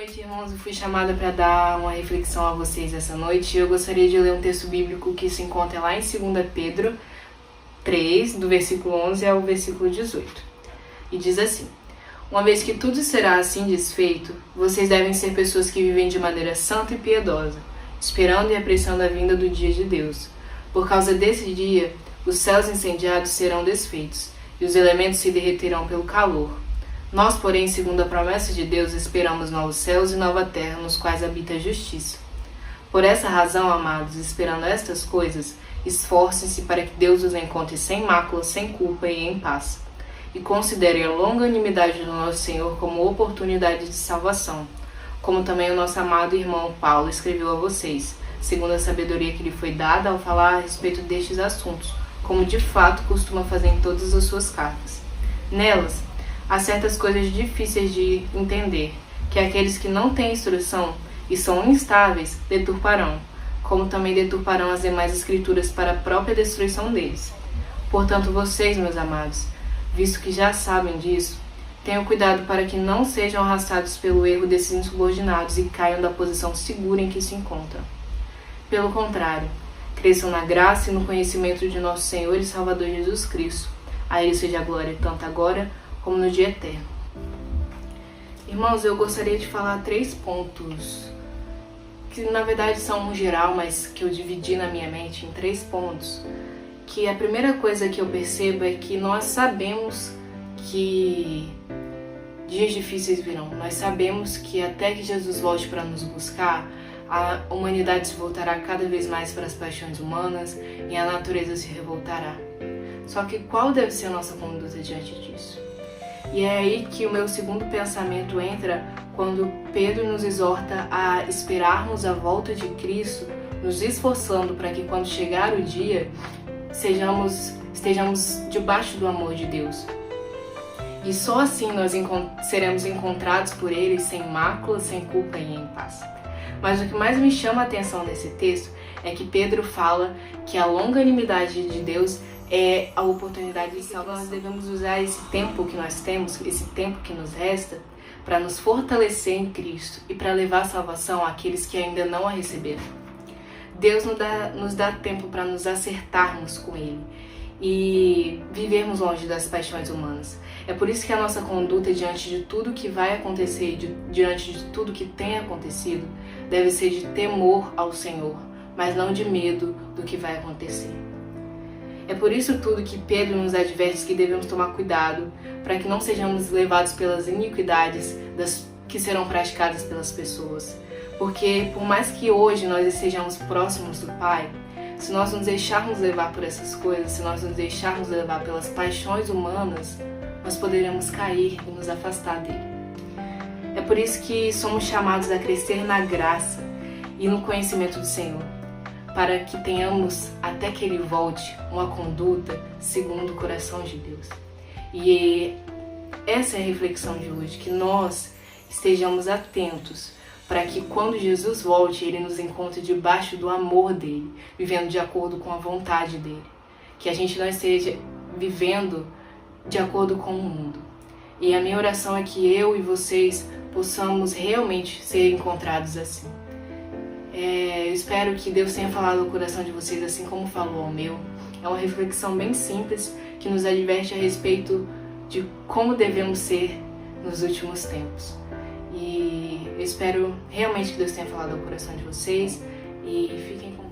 noite, irmãos. Eu fui chamada para dar uma reflexão a vocês essa noite. Eu gostaria de ler um texto bíblico que se encontra lá em 2 Pedro 3, do versículo 11 ao versículo 18. E diz assim: uma vez que tudo será assim desfeito, vocês devem ser pessoas que vivem de maneira santa e piedosa, esperando e apreciando a vinda do dia de Deus. Por causa desse dia, os céus incendiados serão desfeitos, e os elementos se derreterão pelo calor. Nós, porém, segundo a promessa de Deus, esperamos novos céus e nova terra, nos quais habita a justiça. Por essa razão, amados, esperando estas coisas, esforcem-se para que Deus os encontre sem mácula, sem culpa e em paz. E considerem a longanimidade do nosso Senhor como oportunidade de salvação, como também o nosso amado irmão Paulo escreveu a vocês, segundo a sabedoria que lhe foi dada ao falar a respeito destes assuntos, como de fato costuma fazer em todas as suas cartas. Nelas, há certas coisas difíceis de entender, que aqueles que não têm instrução e são instáveis deturparão, como também deturparão as demais escrituras para a própria destruição deles. Portanto, vocês, meus amados, visto que já sabem disso, tenham cuidado para que não sejam arrastados pelo erro desses insubordinados e caiam da posição segura em que se encontram. Pelo contrário, cresçam na graça e no conhecimento de nosso Senhor e Salvador Jesus Cristo. A Ele seja a glória tanto agora como no dia eterno. Irmãos, eu gostaria de falar 3 pontos, que na verdade são um geral, mas que eu dividi na minha mente em 3 pontos. Que a primeira coisa que eu percebo é que nós sabemos que dias difíceis virão. Nós sabemos que até que Jesus volte para nos buscar, a humanidade se voltará cada vez mais para as paixões humanas e a natureza se revoltará. Só que qual deve ser a nossa conduta diante disso? E é aí que o meu segundo pensamento entra quando Pedro nos exorta a esperarmos a volta de Cristo, nos esforçando para que quando chegar o dia, estejamos debaixo do amor de Deus. E só assim nós seremos encontrados por Ele sem mácula, sem culpa e em paz. Mas o que mais me chama a atenção nesse texto é que Pedro fala que a longanimidade de Deus é a oportunidade de salvação. Nós devemos usar esse tempo que nós temos, esse tempo que nos resta, para nos fortalecer em Cristo e para levar a salvação àqueles que ainda não a receberam. Deus nos dá tempo para nos acertarmos com Ele e vivermos longe das paixões humanas. É por isso que a nossa conduta diante de tudo que vai acontecer, diante de tudo que tem acontecido, deve ser de temor ao Senhor, mas não de medo do que vai acontecer. É por isso tudo que Pedro nos adverte que devemos tomar cuidado para que não sejamos levados pelas iniquidades que serão praticadas pelas pessoas. Porque por mais que hoje nós estejamos próximos do Pai, se nós nos deixarmos levar por essas coisas, se nós nos deixarmos levar pelas paixões humanas, nós poderemos cair e nos afastar dele. É por isso que somos chamados a crescer na graça e no conhecimento do Senhor, para que tenhamos, até que Ele volte, uma conduta segundo o coração de Deus. E essa é a reflexão de hoje, que nós estejamos atentos para que quando Jesus volte, Ele nos encontre debaixo do amor dEle, vivendo de acordo com a vontade dEle. Que a gente não esteja vivendo de acordo com o mundo. E a minha oração é que eu e vocês possamos realmente ser encontrados assim. Eu espero que Deus tenha falado ao coração de vocês assim como falou ao meu. É uma reflexão bem simples que nos adverte a respeito de como devemos ser nos últimos tempos. E eu espero realmente que Deus tenha falado ao coração de vocês e fiquem com